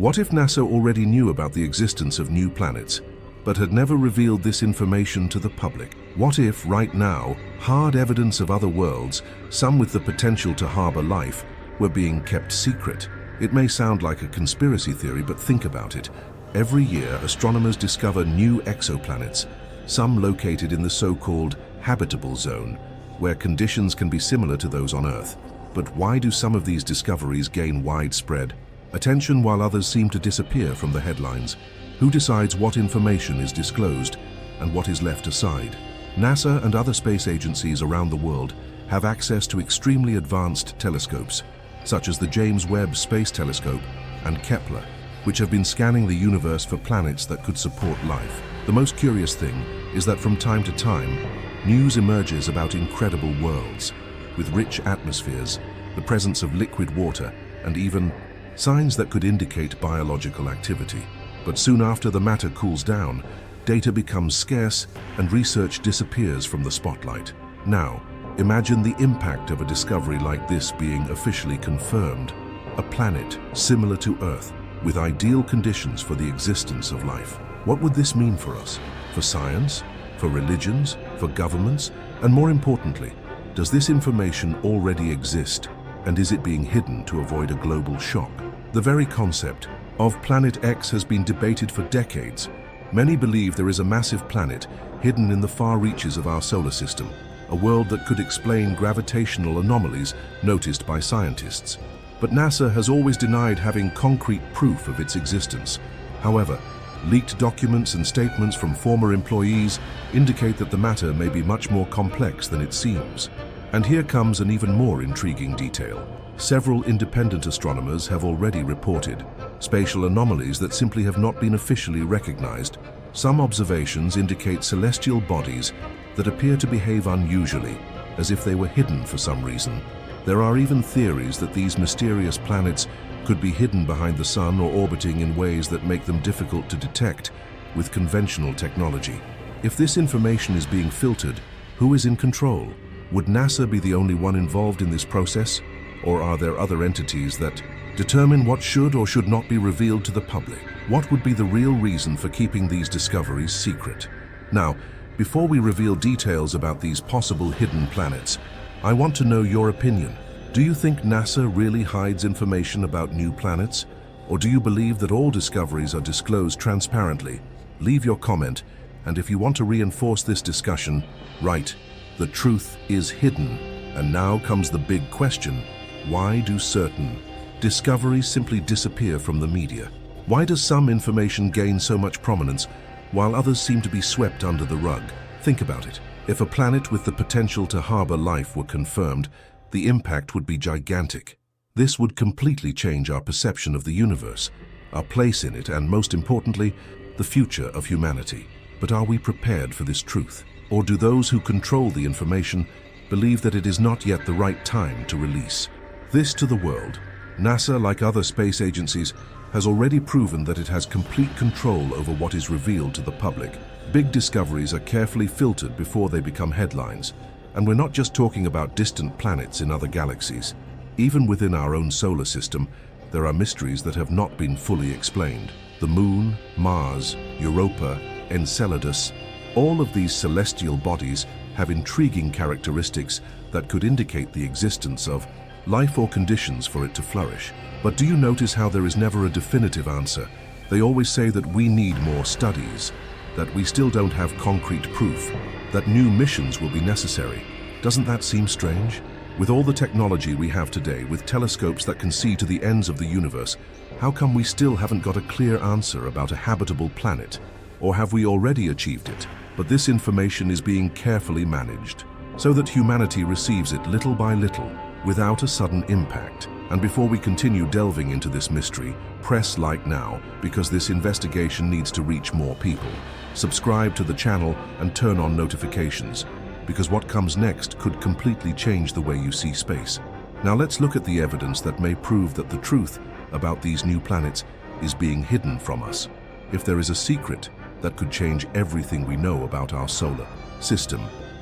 What if NASA already knew about the existence of new planets, but had never revealed this information to the public? What if, right now, hard evidence of other worlds, some with the potential to harbor life, were being kept secret? It may sound like a conspiracy theory, but think about it. Every year, astronomers discover new exoplanets, some located in the so-called habitable zone, where conditions can be similar to those on Earth. But why do some of these discoveries gain widespread attention while others seem to disappear from the headlines? Who decides what information is disclosed and what is left aside? NASA and other space agencies around the world have access to extremely advanced telescopes, such as the James Webb Space Telescope and Kepler, which have been scanning the universe for planets that could support life. The most curious thing is that from time to time, news emerges about incredible worlds, with rich atmospheres, the presence of liquid water, and even signs that could indicate biological activity. But soon after the matter cools down, data becomes scarce and research disappears from the spotlight. Now, imagine the impact of a discovery like this being officially confirmed. A planet similar to Earth, with ideal conditions for the existence of life. What would this mean for us? For science? For religions? For governments? And more importantly, does this information already exist, and is it being hidden to avoid a global shock? The very concept of Planet X has been debated for decades. Many believe there is a massive planet hidden in the far reaches of our solar system, a world that could explain gravitational anomalies noticed by scientists. But NASA has always denied having concrete proof of its existence. However, leaked documents and statements from former employees indicate that the matter may be much more complex than it seems. And here comes an even more intriguing detail. Several independent astronomers have already reported spatial anomalies that simply have not been officially recognized. Some observations indicate celestial bodies that appear to behave unusually, as if they were hidden for some reason. There are even theories that these mysterious planets could be hidden behind the sun or orbiting in ways that make them difficult to detect with conventional technology. If this information is being filtered, who is in control? Would NASA be the only one involved in this process? Or are there other entities that determine what should or should not be revealed to the public? What would be the real reason for keeping these discoveries secret? Now, before we reveal details about these possible hidden planets, I want to know your opinion. Do you think NASA really hides information about new planets? Or do you believe that all discoveries are disclosed transparently? Leave your comment, and if you want to reinforce this discussion, write, "The truth is hidden." And now comes the big question. Why do certain discoveries simply disappear from the media? Why does some information gain so much prominence while others seem to be swept under the rug? Think about it. If a planet with the potential to harbor life were confirmed, the impact would be gigantic. This would completely change our perception of the universe, our place in it, and most importantly, the future of humanity. But are we prepared for this truth? Or do those who control the information believe that it is not yet the right time to release this to the world? NASA, like other space agencies, has already proven that it has complete control over what is revealed to the public. Big discoveries are carefully filtered before they become headlines. And we're not just talking about distant planets in other galaxies. Even within our own solar system, there are mysteries that have not been fully explained. The Moon, Mars, Europa, Enceladus, all of these celestial bodies have intriguing characteristics that could indicate the existence of life or conditions for it to flourish. But do you notice how there is never a definitive answer? They always say that we need more studies, that we still don't have concrete proof, that new missions will be necessary. Doesn't that seem strange? With all the technology we have today, with telescopes that can see to the ends of the universe, how come we still haven't got a clear answer about a habitable planet? Or have we already achieved it? But this information is being carefully managed, so that humanity receives it little by little, without a sudden impact. And before we continue delving into this mystery, press like now, because this investigation needs to reach more people. Subscribe to the channel and turn on notifications, because what comes next could completely change the way you see space. Now let's look at the evidence that may prove that the truth about these new planets is being hidden from us. If there is a secret that could change everything we know about our solar system,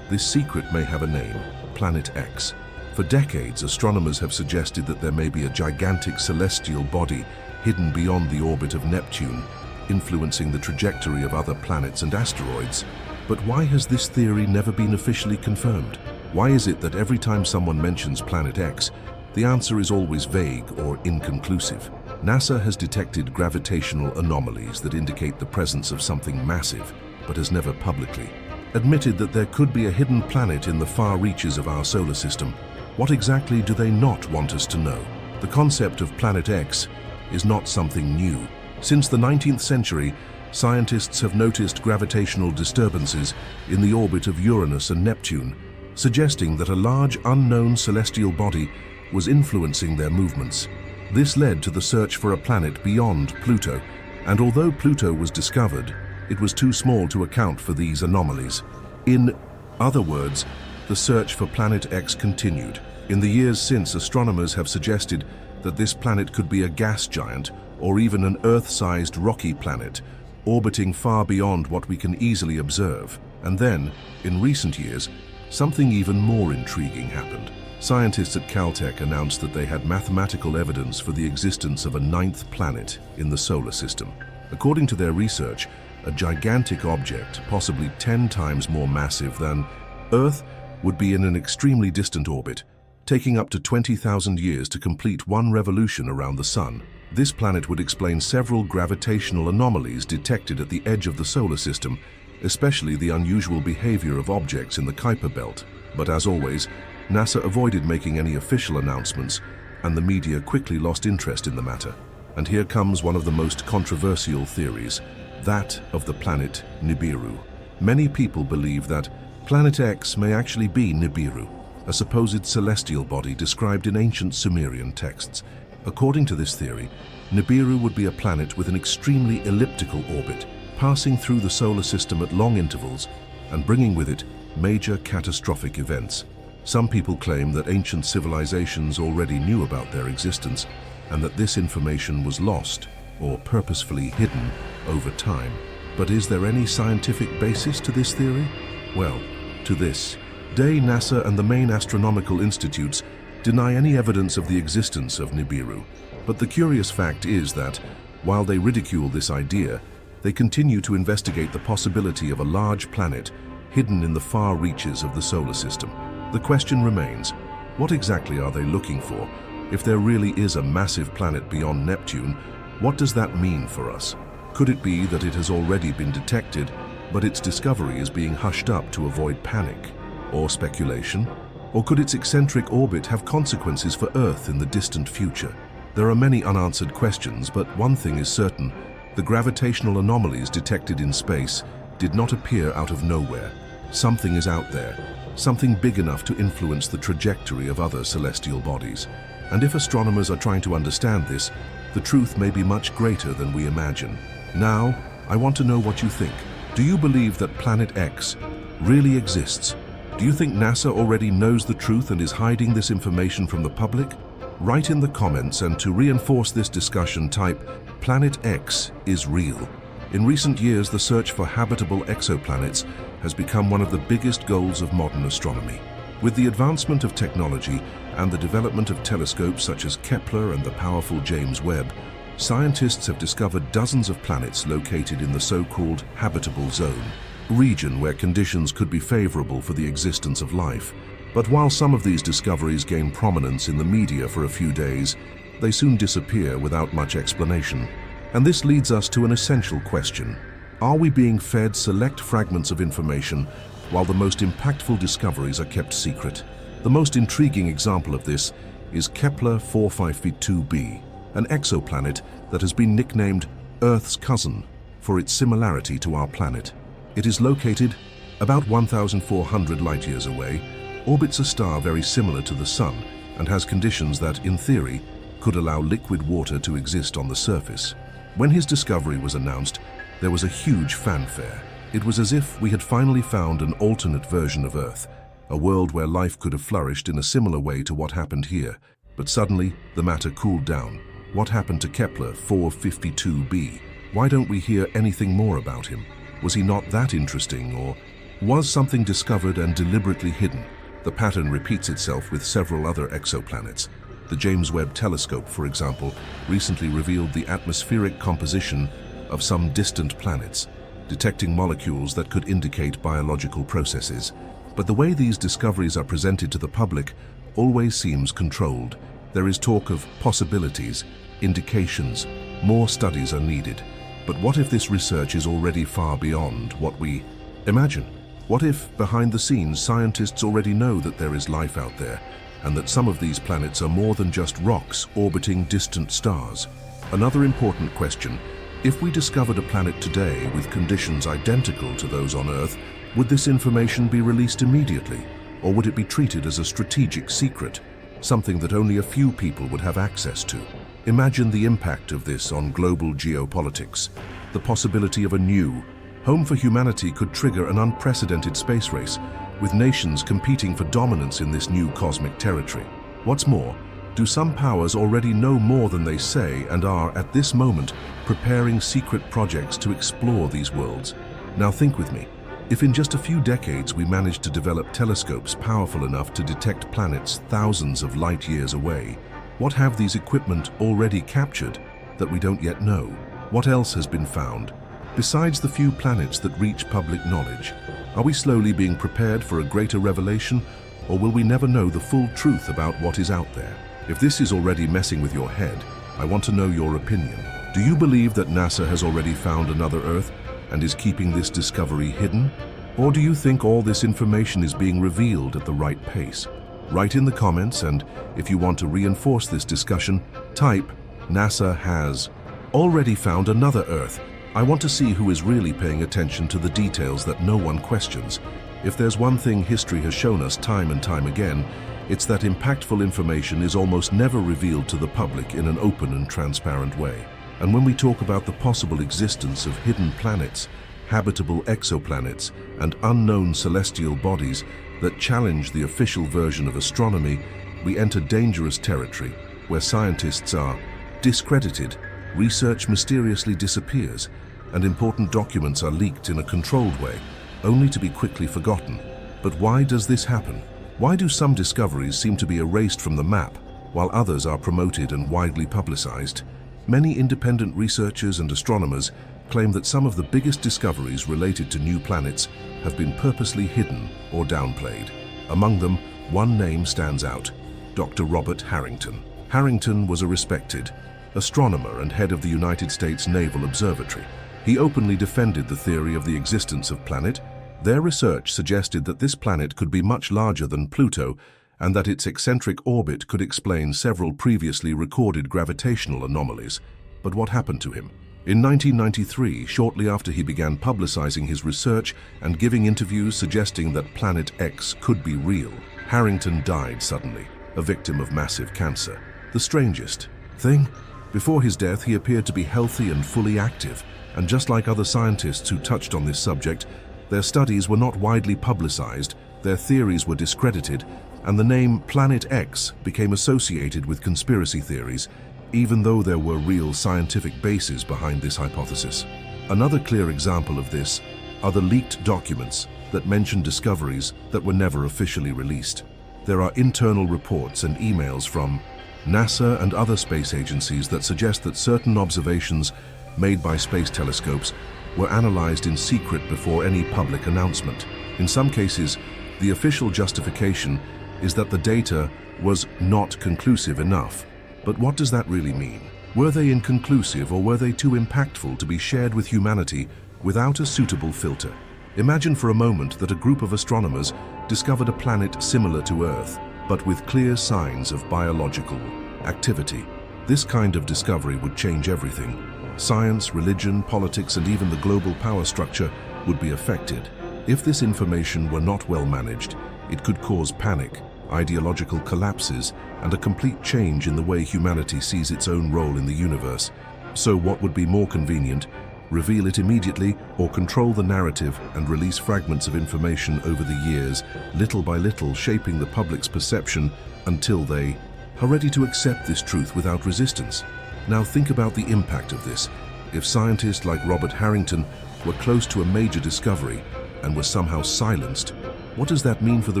this secret may have a name: Planet X. For decades, astronomers have suggested that there may be a gigantic celestial body hidden beyond the orbit of Neptune, influencing the trajectory of other planets and asteroids. But why has this theory never been officially confirmed? Why is it that every time someone mentions Planet X, the answer is always vague or inconclusive? NASA has detected gravitational anomalies that indicate the presence of something massive, but has never publicly admitted that there could be a hidden planet in the far reaches of our solar system. What exactly do they not want us to know? The concept of Planet X is not something new. Since the 19th century, scientists have noticed gravitational disturbances in the orbit of Uranus and Neptune, suggesting that a large unknown celestial body was influencing their movements. This led to the search for a planet beyond Pluto, and although Pluto was discovered, it was too small to account for these anomalies. In other words, the search for Planet X continued. In the years since, astronomers have suggested that this planet could be a gas giant or even an Earth-sized rocky planet, orbiting far beyond what we can easily observe. And then, in recent years, something even more intriguing happened. Scientists at Caltech announced that they had mathematical evidence for the existence of a ninth planet in the solar system. According to their research, a gigantic object, possibly 10 times more massive than Earth, would be in an extremely distant orbit, taking up to 20,000 years to complete one revolution around the Sun. This planet would explain several gravitational anomalies detected at the edge of the solar system, especially the unusual behavior of objects in the Kuiper Belt. But as always, NASA avoided making any official announcements, and the media quickly lost interest in the matter. And here comes one of the most controversial theories, that of the planet Nibiru. Many people believe that Planet X may actually be Nibiru, a supposed celestial body described in ancient Sumerian texts. According to this theory, Nibiru would be a planet with an extremely elliptical orbit, passing through the solar system at long intervals and bringing with it major catastrophic events. Some people claim that ancient civilizations already knew about their existence and that this information was lost or purposefully hidden over time. But is there any scientific basis to this theory? Well, to this day, NASA and the main astronomical institutes deny any evidence of the existence of Nibiru. But the curious fact is that, while they ridicule this idea, they continue to investigate the possibility of a large planet hidden in the far reaches of the solar system. The question remains, what exactly are they looking for? If there really is a massive planet beyond Neptune, what does that mean for us? Could it be that it has already been detected, but its discovery is being hushed up to avoid panic or speculation? Or could its eccentric orbit have consequences for Earth in the distant future? There are many unanswered questions, but one thing is certain: the gravitational anomalies detected in space did not appear out of nowhere. Something is out there, something big enough to influence the trajectory of other celestial bodies. And if astronomers are trying to understand this, the truth may be much greater than we imagine. Now, I want to know what you think. Do you believe that Planet X really exists? Do you think NASA already knows the truth and is hiding this information from the public? Write in the comments, and to reinforce this discussion, type "Planet X is real." In recent years, the search for habitable exoplanets has become one of the biggest goals of modern astronomy. With the advancement of technology and the development of telescopes such as Kepler and the powerful James Webb, scientists have discovered dozens of planets located in the so-called habitable zone, region where conditions could be favorable for the existence of life. But while some of these discoveries gain prominence in the media for a few days, they soon disappear without much explanation. And this leads us to an essential question: are we being fed select fragments of information while the most impactful discoveries are kept secret? The most intriguing example of this is Kepler 452b, an exoplanet that has been nicknamed Earth's cousin for its similarity to our planet. It is located about 1,400 light-years away, orbits a star very similar to the Sun, and has conditions that, in theory, could allow liquid water to exist on the surface. When his discovery was announced, there was a huge fanfare. It was as if we had finally found an alternate version of Earth, a world where life could have flourished in a similar way to what happened here. But suddenly, the matter cooled down. What happened to Kepler 452b? Why don't we hear anything more about him? Was he not that interesting, or was something discovered and deliberately hidden? The pattern repeats itself with several other exoplanets. The James Webb Telescope, for example, recently revealed the atmospheric composition of some distant planets, detecting molecules that could indicate biological processes. But the way these discoveries are presented to the public always seems controlled. There is talk of possibilities, indications, more studies are needed. But what if this research is already far beyond what we imagine? What if, behind the scenes, scientists already know that there is life out there, and that some of these planets are more than just rocks orbiting distant stars? Another important question: if we discovered a planet today with conditions identical to those on Earth, would this information be released immediately, or would it be treated as a strategic secret, something that only a few people would have access to? Imagine the impact of this on global geopolitics. The possibility of a new home for humanity could trigger an unprecedented space race, with nations competing for dominance in this new cosmic territory. What's more, do some powers already know more than they say and are, at this moment, preparing secret projects to explore these worlds? Now think with me. If in just a few decades we manage to develop telescopes powerful enough to detect planets thousands of light years away, what have these equipment already captured that we don't yet know? What else has been found? Besides the few planets that reach public knowledge, are we slowly being prepared for a greater revelation, or will we never know the full truth about what is out there? If this is already messing with your head, I want to know your opinion. Do you believe that NASA has already found another Earth and is keeping this discovery hidden? Or do you think all this information is being revealed at the right pace? Write in the comments, and if you want to reinforce this discussion, type "NASA has already found another Earth." I want to see who is really paying attention to the details that no one questions. If there's one thing history has shown us time and time again, it's that impactful information is almost never revealed to the public in an open and transparent way. And when we talk about the possible existence of hidden planets, habitable exoplanets, and unknown celestial bodies that challenge the official version of astronomy, we enter dangerous territory where scientists are discredited, research mysteriously disappears, and important documents are leaked in a controlled way, only to be quickly forgotten. But why does this happen? Why do some discoveries seem to be erased from the map, while others are promoted and widely publicized? Many independent researchers and astronomers claim that some of the biggest discoveries related to new planets have been purposely hidden or downplayed. Among them, one name stands out: Dr. Robert Harrington. Harrington was a respected astronomer and head of the United States Naval Observatory. He openly defended the theory of the existence of planet. Their research suggested that this planet could be much larger than Pluto and that its eccentric orbit could explain several previously recorded gravitational anomalies. But what happened to him? In 1993, shortly after he began publicizing his research and giving interviews suggesting that Planet X could be real, Harrington died suddenly, a victim of massive cancer. The strangest thing? Before his death, he appeared to be healthy and fully active, and just like other scientists who touched on this subject, their studies were not widely publicized, their theories were discredited, and the name Planet X became associated with conspiracy theories, even though there were real scientific bases behind this hypothesis. Another clear example of this are the leaked documents that mention discoveries that were never officially released. There are internal reports and emails from NASA and other space agencies that suggest that certain observations made by space telescopes were analyzed in secret before any public announcement. In some cases, the official justification is that the data was not conclusive enough. But what does that really mean? Were they inconclusive, or were they too impactful to be shared with humanity without a suitable filter? Imagine for a moment that a group of astronomers discovered a planet similar to Earth, but with clear signs of biological activity. This kind of discovery would change everything. Science, religion, politics, and even the global power structure would be affected. If this information were not well managed, it could cause panic, ideological collapses, and a complete change in the way humanity sees its own role in the universe. So what would be more convenient? Reveal it immediately, or control the narrative and release fragments of information over the years, little by little shaping the public's perception until they are ready to accept this truth without resistance? Now think about the impact of this. If scientists like Robert Harrington were close to a major discovery and were somehow silenced, what does that mean for the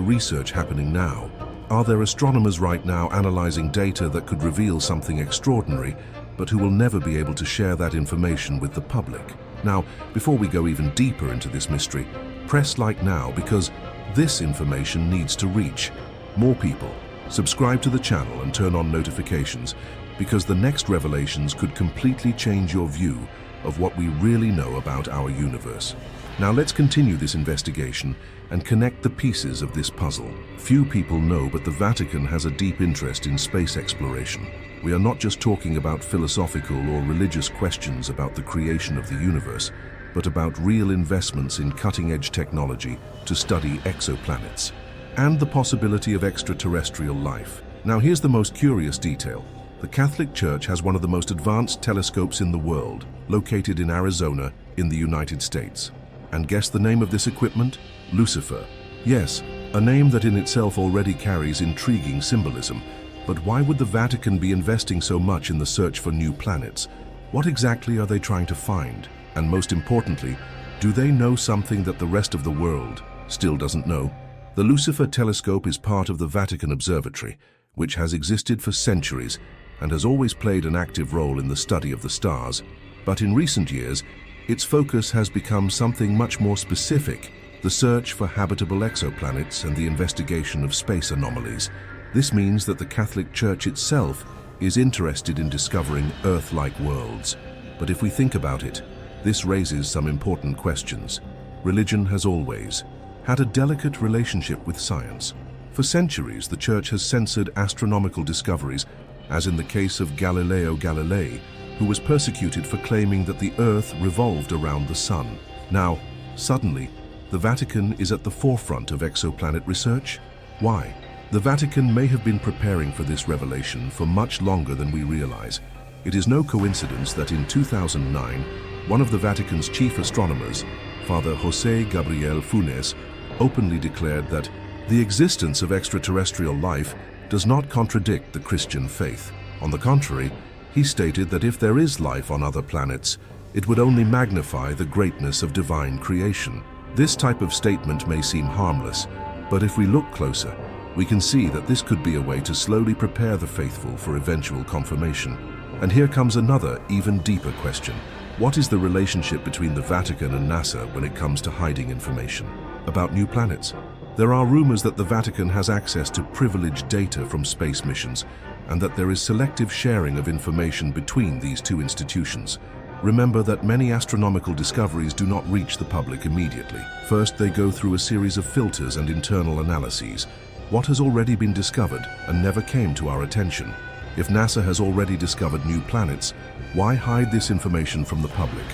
research happening now? Are there astronomers right now analyzing data that could reveal something extraordinary, but who will never be able to share that information with the public? Now, before we go even deeper into this mystery, press like now because this information needs to reach more people. Subscribe to the channel and turn on notifications because the next revelations could completely change your view of what we really know about our universe. Now let's continue this investigation and connect the pieces of this puzzle. Few people know, but the Vatican has a deep interest in space exploration. We are not just talking about philosophical or religious questions about the creation of the universe, but about real investments in cutting-edge technology to study exoplanets and the possibility of extraterrestrial life. Now here's the most curious detail. The Catholic Church has one of the most advanced telescopes in the world, located in Arizona in the United States. And guess the name of this equipment? LUCIFER. Yes, a name that in itself already carries intriguing symbolism. But why would the Vatican be investing so much in the search for new planets? What exactly are they trying to find? And most importantly, do they know something that the rest of the world still doesn't know? The LUCIFER telescope is part of the Vatican Observatory, which has existed for centuries and has always played an active role in the study of the stars. But in recent years, its focus has become something much more specific: the search for habitable exoplanets and the investigation of space anomalies. This means that the Catholic Church itself is interested in discovering Earth-like worlds. But if we think about it, this raises some important questions. Religion has always had a delicate relationship with science. For centuries, the Church has censored astronomical discoveries, as in the case of Galileo Galilei, who was persecuted for claiming that the Earth revolved around the Sun. Now, suddenly, the Vatican is at the forefront of exoplanet research. Why? The Vatican may have been preparing for this revelation for much longer than we realize. It is no coincidence that in 2009, one of the Vatican's chief astronomers, Father José Gabriel Funes, openly declared that the existence of extraterrestrial life does not contradict the Christian faith. On the contrary, he stated that if there is life on other planets, it would only magnify the greatness of divine creation. This type of statement may seem harmless, but if we look closer, we can see that this could be a way to slowly prepare the faithful for eventual confirmation. And here comes another, even deeper question. What is the relationship between the Vatican and NASA when it comes to hiding information about new planets? There are rumors that the Vatican has access to privileged data from space missions, and that there is selective sharing of information between these two institutions. Remember that many astronomical discoveries do not reach the public immediately. First, they go through a series of filters and internal analyses. What has already been discovered and never came to our attention? If NASA has already discovered new planets, why hide this information from the public?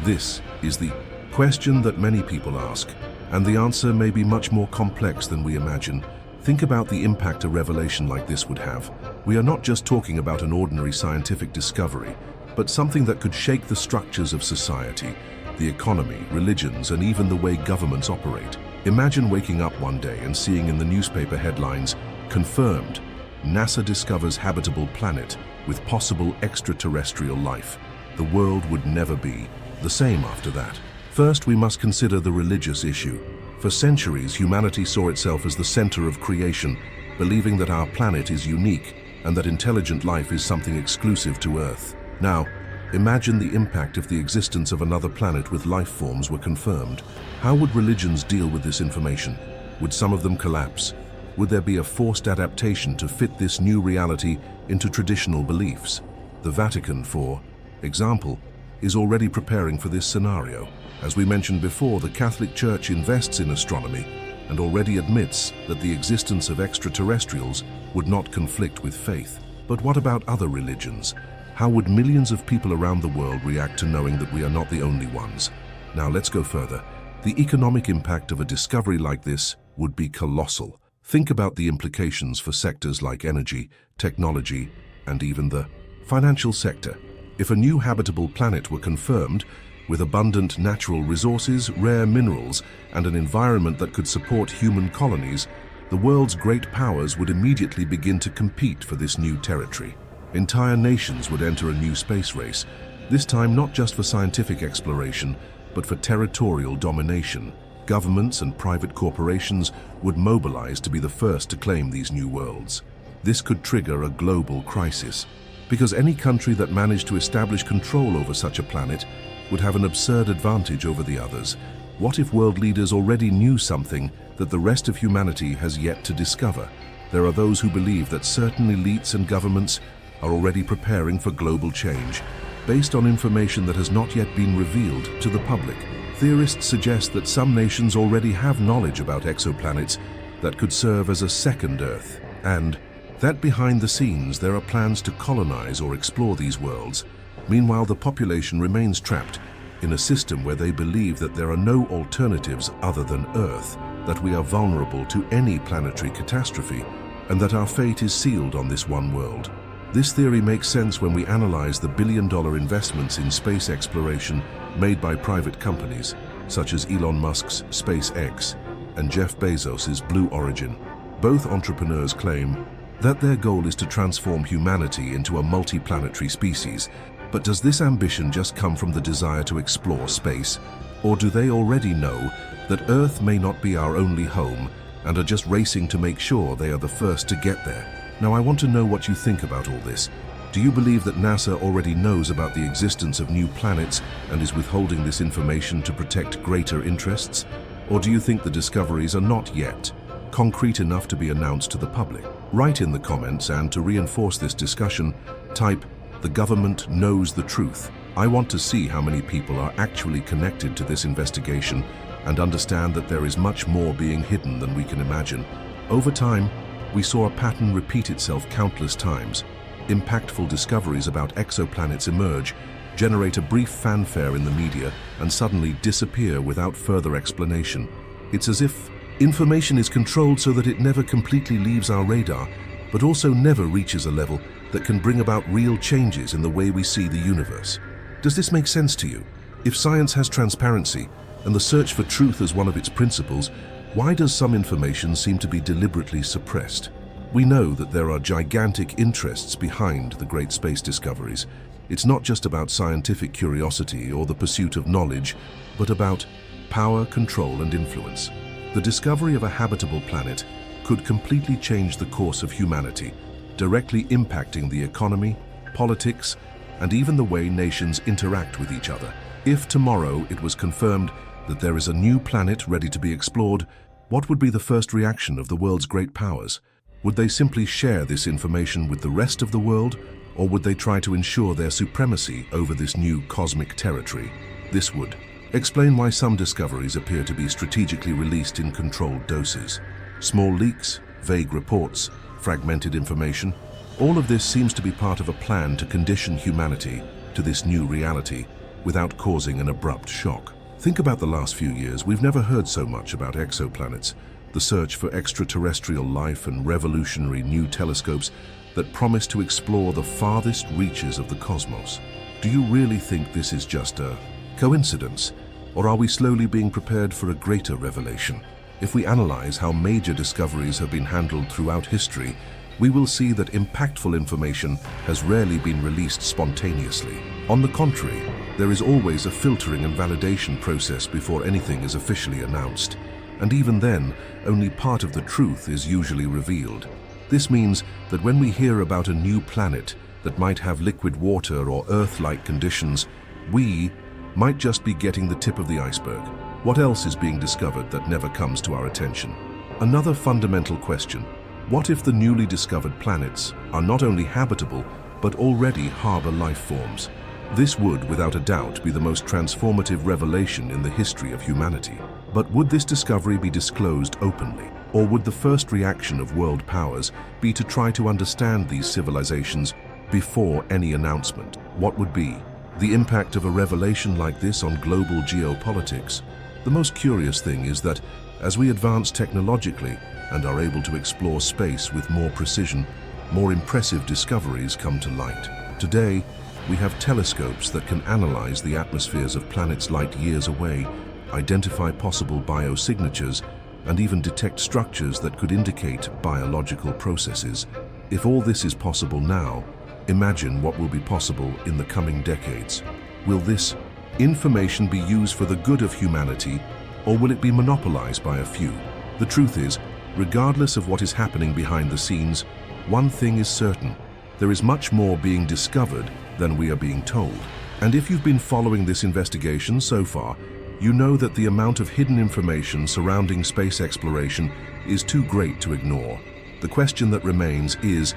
This is the question that many people ask, and the answer may be much more complex than we imagine. Think about the impact a revelation like this would have. We are not just talking about an ordinary scientific discovery, but something that could shake the structures of society, the economy, religions, and even the way governments operate. Imagine waking up one day and seeing in the newspaper headlines, "Confirmed, NASA discovers habitable planet with possible extraterrestrial life." The world would never be the same after that. First, we must consider the religious issue. For centuries, humanity saw itself as the center of creation, believing that our planet is unique and that intelligent life is something exclusive to Earth. Now, imagine the impact if the existence of another planet with life forms were confirmed. How would religions deal with this information? Would some of them collapse? Would there be a forced adaptation to fit this new reality into traditional beliefs? The Vatican, for example, is already preparing for this scenario. As we mentioned before, the Catholic Church invests in astronomy and already admits that the existence of extraterrestrials would not conflict with faith. But what about other religions? How would millions of people around the world react to knowing that we are not the only ones? Now let's go further. The economic impact of a discovery like this would be colossal. Think about the implications for sectors like energy, technology, and even the financial sector. If a new habitable planet were confirmed, with abundant natural resources, rare minerals, and an environment that could support human colonies, the world's great powers would immediately begin to compete for this new territory. Entire nations would enter a new space race, this time not just for scientific exploration, but for territorial domination. Governments and private corporations would mobilize to be the first to claim these new worlds. This could trigger a global crisis, because any country that managed to establish control over such a planet would have an absurd advantage over the others. What if world leaders already knew something that the rest of humanity has yet to discover? There are those who believe that certain elites and governments are already preparing for global change, based on information that has not yet been revealed to the public. Theorists suggest that some nations already have knowledge about exoplanets that could serve as a second Earth, and that behind the scenes there are plans to colonize or explore these worlds. Meanwhile, the population remains trapped in a system where they believe that there are no alternatives other than Earth, that we are vulnerable to any planetary catastrophe, and that our fate is sealed on this one world. This theory makes sense when we analyze the billion-dollar investments in space exploration made by private companies, such as Elon Musk's SpaceX and Jeff Bezos's Blue Origin. Both entrepreneurs claim that their goal is to transform humanity into a multi-planetary species. But does this ambition just come from the desire to explore space? Or do they already know that Earth may not be our only home and are just racing to make sure they are the first to get there? Now, I want to know what you think about all this. Do you believe that NASA already knows about the existence of new planets and is withholding this information to protect greater interests? Or do you think the discoveries are not yet concrete enough to be announced to the public? Write in the comments, and to reinforce this discussion, type, "The government knows the truth." I want to see how many people are actually connected to this investigation and understand that there is much more being hidden than we can imagine. Over time, we saw a pattern repeat itself countless times. Impactful discoveries about exoplanets emerge, generate a brief fanfare in the media, and suddenly disappear without further explanation. It's as if information is controlled so that it never completely leaves our radar, but also never reaches a level that can bring about real changes in the way we see the universe. Does this make sense to you? If science has transparency and the search for truth as one of its principles, why does some information seem to be deliberately suppressed? We know that there are gigantic interests behind the great space discoveries. It's not just about scientific curiosity or the pursuit of knowledge, but about power, control, and influence. The discovery of a habitable planet could completely change the course of humanity, directly impacting the economy, politics, and even the way nations interact with each other. If tomorrow it was confirmed that there is a new planet ready to be explored, what would be the first reaction of the world's great powers? Would they simply share this information with the rest of the world, or would they try to ensure their supremacy over this new cosmic territory? This would explain why some discoveries appear to be strategically released in controlled doses. Small leaks, vague reports, fragmented information, all of this seems to be part of a plan to condition humanity to this new reality without causing an abrupt shock. Think about the last few years. We've never heard so much about exoplanets, the search for extraterrestrial life, and revolutionary new telescopes that promise to explore the farthest reaches of the cosmos. Do you really think this is just a coincidence, or are we slowly being prepared for a greater revelation? If we analyze how major discoveries have been handled throughout history, we will see that impactful information has rarely been released spontaneously. On the contrary, there is always a filtering and validation process before anything is officially announced. And even then, only part of the truth is usually revealed. This means that when we hear about a new planet that might have liquid water or Earth-like conditions, we might just be getting the tip of the iceberg. What else is being discovered that never comes to our attention? Another fundamental question: what if the newly discovered planets are not only habitable, but already harbor life forms? This would, without a doubt, be the most transformative revelation in the history of humanity. But would this discovery be disclosed openly? Or would the first reaction of world powers be to try to understand these civilizations before any announcement? What would be the impact of a revelation like this on global geopolitics? The most curious thing is that as we advance technologically and are able to explore space with more precision, more impressive discoveries come to light. Today, we have telescopes that can analyze the atmospheres of planets light years away, identify possible biosignatures, and even detect structures that could indicate biological processes. If all this is possible now, imagine what will be possible in the coming decades. Will this information be used for the good of humanity, or will it be monopolized by a few? The truth is, regardless of what is happening behind the scenes, one thing is certain: there is much more being discovered than we are being told. And if you've been following this investigation so far, you know that the amount of hidden information surrounding space exploration is too great to ignore. The question that remains is,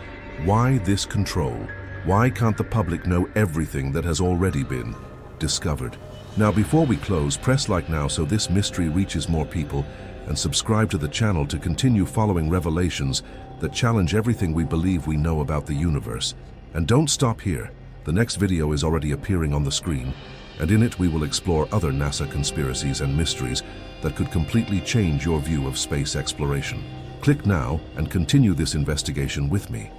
why this control? Why can't the public know everything that has already been discovered? Now, before we close, press like now so this mystery reaches more people, and subscribe to the channel to continue following revelations that challenge everything we believe we know about the universe. And don't stop here. The next video is already appearing on the screen, and in it we will explore other NASA conspiracies and mysteries that could completely change your view of space exploration. Click now and continue this investigation with me.